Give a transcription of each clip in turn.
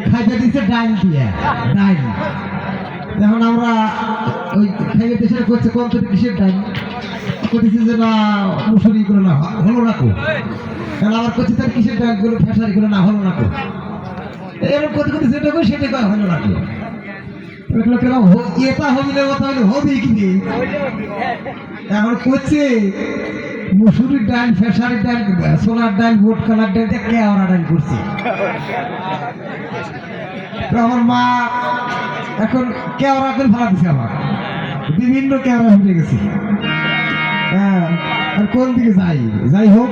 খাইতে দিচ্ছে ডাইল দিয়ে ডাইল। এখন আমরা ওই খাইয়ে দেশের করছে কোন কিসের ডাইল করতেছি যে না মুসুরি গুলো না হলো না কো, কারণ আমার করছে তার কিসের ডাইল গুলো ফেসারি গুলো না হলো না কো, এরকম করতে করতে যেটা কই সেটা কয় হলো না কো। এটা হবিলে কথা হলে হবে কি এখন করছে মুসুরির ডাল ফেসারির ডাল সোনার ডাল ভোট কালার ডাল কেওড়া ডাল করছে। আমার মা এখন কেওড়া করে ভাড়া দিছে, আমার বিভিন্ন কেওড়া হয়ে গেছে। হ্যাঁ আর কোন দিকে যাই যাই হোক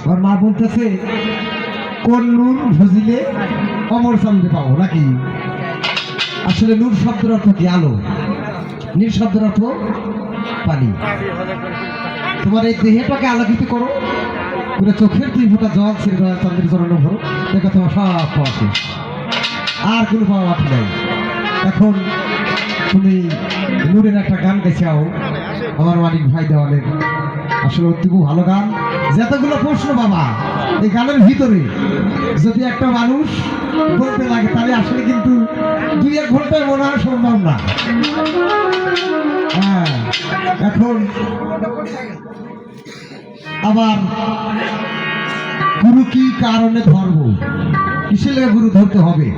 আমার মা বলতেছে কোন নুন ভুজিলে অমর চান্দে পাবো নাকি। আসলে নূর শব্দের অর্থ কি? আলো। নীল শব্দের অর্থ পানি। তোমার এই দেহটাকে আলোকিত করো, পুরো চোখের 2 ফোঁটা জল ছেড়ে চন্দ্রের চরণে ভরো, দেখো তোমার সব পাওয়া শেষ, আর কোনো পাওয়া বাকি নাই। এখন তুমি নূরের একটা গান গেছাও আমার মানিক ভাই দেওয়ালের, আসলে অত্যন্ত ভালো গান। যতগুলো প্রশ্ন বাবা এই গানের ভিতরে যদি একটা মানুষ বলতে লাগে তাহলে আসলে কিন্তু 2-1 ঘন্টায় মনে হয় সম্ভব না। হ্যাঁ এখন আবার গুরু কি কারণে ধরবো, কিসের লেগে গুরু ধরতে হবে?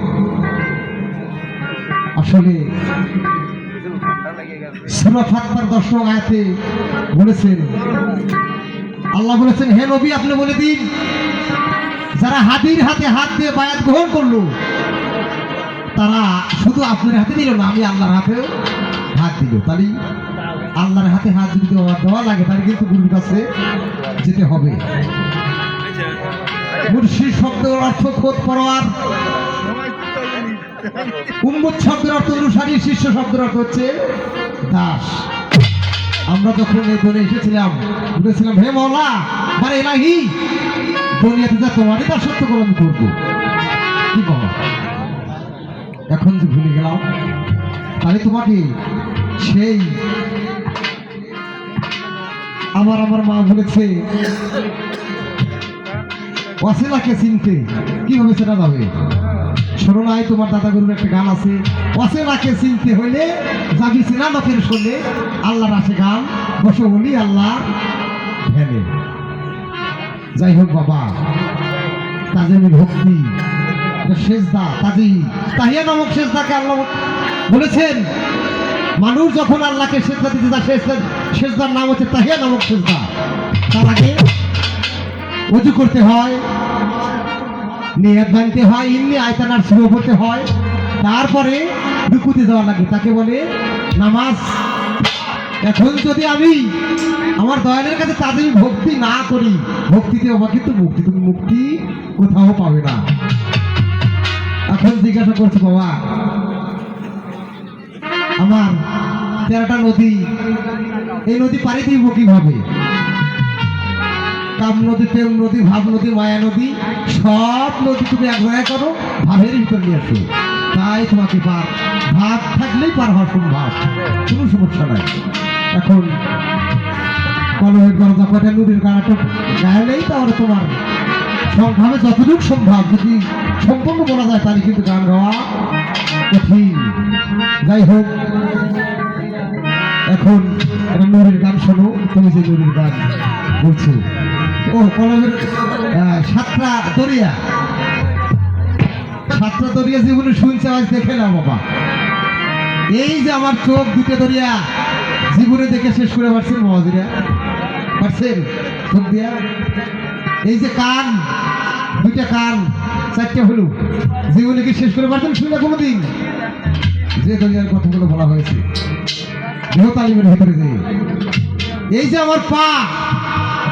আসলে সূরা ফাতিহার 10 নং আয়াতে বলেছেন, আল্লাহ বলেছেন হে নবী আপনি বলে দিন যারা হাদির হাতে হাত দিয়ে বায়াত গ্রহণ করলো তারা শুধু আপনার হাতে দিল না, আমি আল্লাহর হাতেও হাত দিল। তাহলে আল্লাহর হাতে হাত যদি দেওয়া লাগে তাহলে কিন্তু গুরুর কাছে যেতে হবে। মুর্শিদ শব্দের অর্থ খোদ পরোয়ার, উম্মত শব্দের অর্থ অনুসারী, শিষ্য শব্দের অর্থ হচ্ছে দাস। আমরা যখন এই দলে এসেছিলাম বলেছিলাম হে মওলা মানে এলাহি দুনিয়াতে যা তোমারই দাসত্ব পালন করবো, কি বাবা এখন যে ভুলে গেলাম তাহলে তোমাকে সেই আমার মা বলেছে ওয়াসিলাকে চিনতে কিভাবে চেনা যাবে? শোনো নাই তোমার দাদা গুরুর একটা গান আছে, ওয়াসিলাকে চিনতে হইলে যাবি চেনা লোকের শোনে, আল্লাহর আছে গান বসো বলি আল্লাহ ধ্যানে। যাই হোক বাবা তাজেমি ভক্তি সেজদা তাহিয়া নামক সেজদাকে আল্লাহ বলেছেন মানুষ যখন আল্লাহকে সেজদা দিতে যায় সেজদার নাম হচ্ছে তাহিয়া নামক সেজদা। তার আগে ওযু করতে হয়, নিয়ত বানতে হয়, ইন্নি আয়তানার শুরু করতে হয়, তারপরে রুকুতে যাওয়া লাগে, তাকে বলে নামাজ। এখন যদি আমি আমার দয়ালের কাছে তাদের ভক্তি না করি, ভক্তিতে বাবা কিন্তু মুক্তি, তুমি মুক্তি কোথাও পাবে না। এখন জিজ্ঞাসা করছে বাবা আমার 13টা নদী, এই নদী পাড়ি দিব কিভাবে? কাম নদী, প্রেম নদী, ভাব নদী, মায়া নদী, সব নদী তুমি এক জায়গায় করো, ভাবের ভিতরে নিয়ে আসো, তাই তোমাকে পার। ভাব থাকলেই পার হওয়ার সম্ভব, কোনো সমস্যা নাই। এখন কলমের দরজা কয়টা নদীর গাড়াটা গায়ে নেই, তাহলে তোমার সংভাবে যতটুকু সম্ভব যদি সম্পূর্ণ বলা যায় তাহলে কিন্তু গান গাওয়া কঠিন। যাই হোক এখন একটা নুরের গান শোনো, তুমি যে নুরের গান বলছো ও কলমের 7টা দরিয়া, 7টা দরিয়া জীবনে শুনছে আজ দেখে না বাবা। এই যে আমার চোখ 2টা দরিয়া জীবনে দেখে শেষ করে পারছেন মহাজিরা, পারছেন চোখ দিয়া। এই যে কান 2টা কান 4টে হলো জীবনে কি শেষ করে পারছেন শুনে কোনোদিন? যে দরিয়ার কথাগুলো বলা হয়েছে দেহ তালিমের ভেতরে যে এই যে আমার পা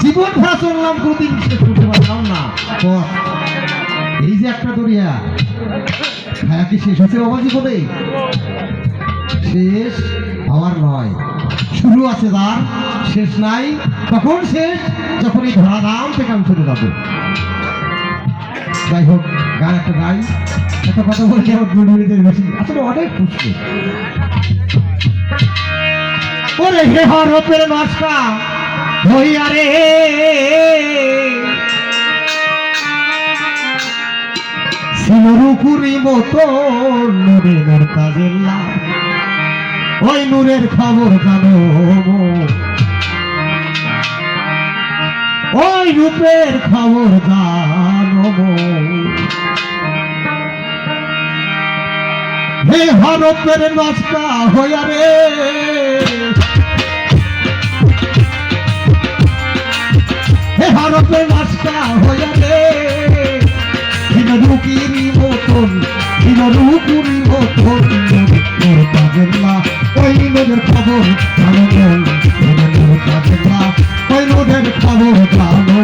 জীবন ভরা চললাম কোনোদিন শেষ করতে পারলাম না পথ। এই যে একটা দরিয়া খায়া কি শেষ হচ্ছে বাবা জীবনে? শেষ হওয়ার নয়, শুরু আছে তার, শেষ নাই। তখন শেষ যখন এই ধরা দাম থেকে আমি চলে যাবো। যাই হোক গান একটা গাই, এত কথা বলে আমার 2 মিনিটের বেশি আসলে অনেক খুশি। ওরে হে হরপের নষ্টা হইয়া রে পুকুরি মতো নূরে নূর তাজেল্লা ওই নূরের খবর জানো ওই রূপের খবর জানো হে হরপের নষ্টা হইয়া রে হে হরপের নষ্টা হইয়া রে রুকিরি মতন রুকুরি মতন তাজেল্লা ওই নদের খবর জানো তাজেল্লা ওই নদের খবর জানো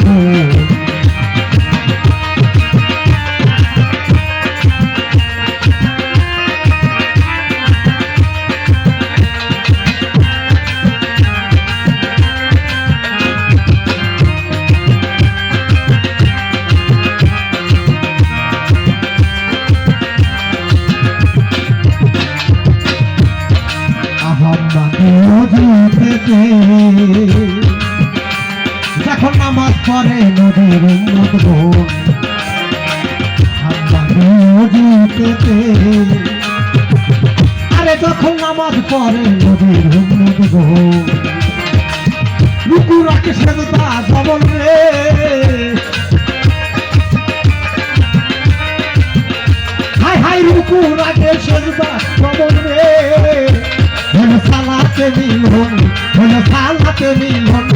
যখন নামাজ পড়ে নদীর আরে যখন নামাজ পড়ে নদীর রুকু রাখে সেজদা জবল রে হাই হাই রুকু রাখে সেজদা জবল রে সালাতে মিলন হলো সালাতে মিলন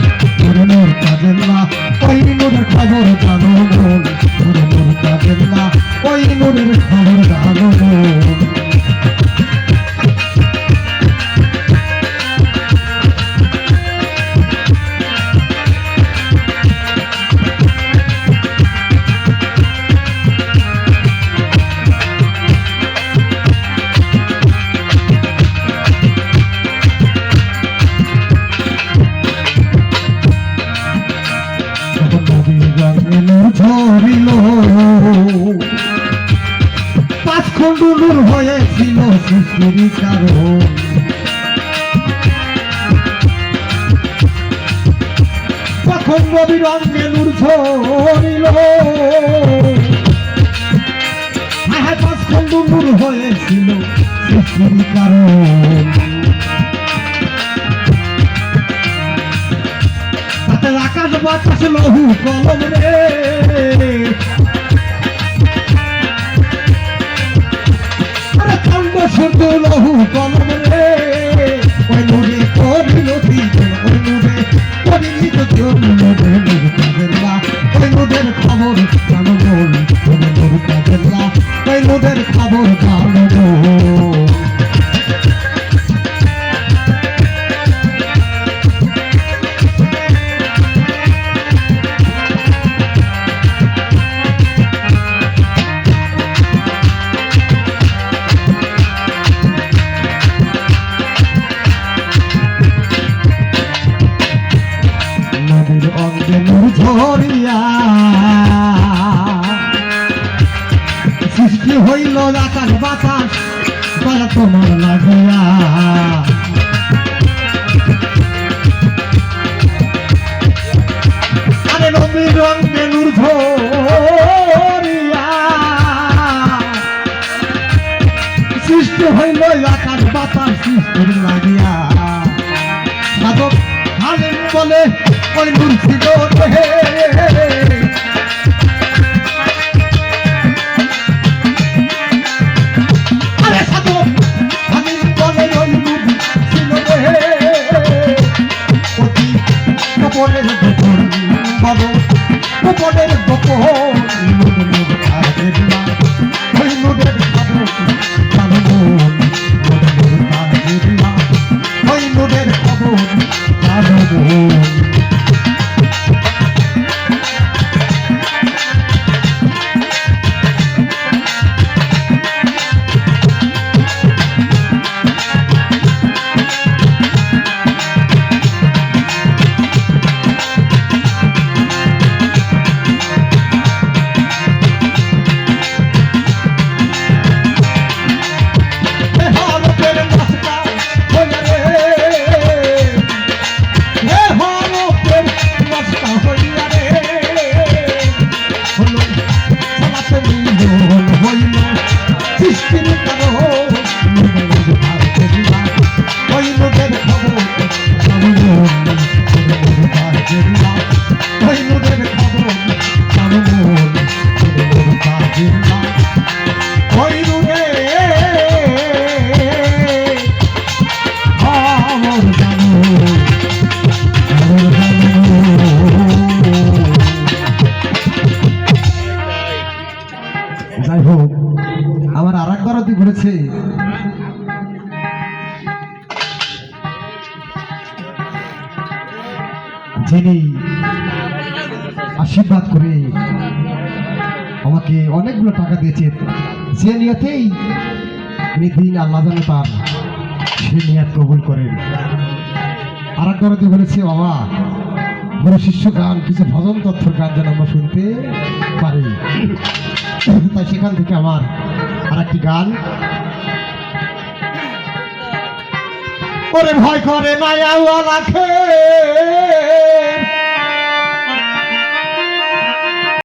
নূর তাজেল্লা ওই নূরের খবর জানো নূর তাজেল্লা ওই নূরের খবর জানো ঝরিল পাঁচ খণ্ড নূর হয়েছিল সৃষ্টির কারণ তখন নবীর অঙ্গে নূর ঝরিল পাঁচ খণ্ড নূর হয়েছিল সৃষ্টির কারণ আকাশ বাতাস লহু কলম রে আরে খন্ড শুদ্ধ লহু কলম রে ওই নূরে করিল ওই নূরে করিল ওই নূরের খবর জানো নূর তাজেল্লা ওই নূরের খবর জানো অঙ্গে নূর ঝরিয়া সৃষ্টি হইল আকাশ বাতাস তারা তোমার লাগিয়া আরে নবীর অঙ্গে নূর ঝরিয়া সৃষ্টি হইল আকাশ বাতাস সৃষ্টির লাগিয়া সাধক হালেন বলে ওই নূর ছিল রে আরে সাধক হালেন বলে ওই নূর ছিল রে অতি গোপনের গোপন বড় গোপনের গোপন নূর তাজেল্লা ওই নূরের খবর জানো নূর তাজেল্লা ওই নূরের খবর জানো বলেছে, যিনি আশীর্বাদ করে আমাকে অনেকগুলো টাকা দিয়েছে, যে নিয়তেই দিন আল্লাহ যেন তার সে নিয়াত কবুল করেন। আর এক দরদে বলেছে, বাবা গুরু শিষ্য গান, কিছু ভজন তথ্যর গান যেন আমরা শুনতে পারি। তাই সেখান থেকে আমার আর একটি গান, ওরে ভয় করে মায়াওয়ালাকে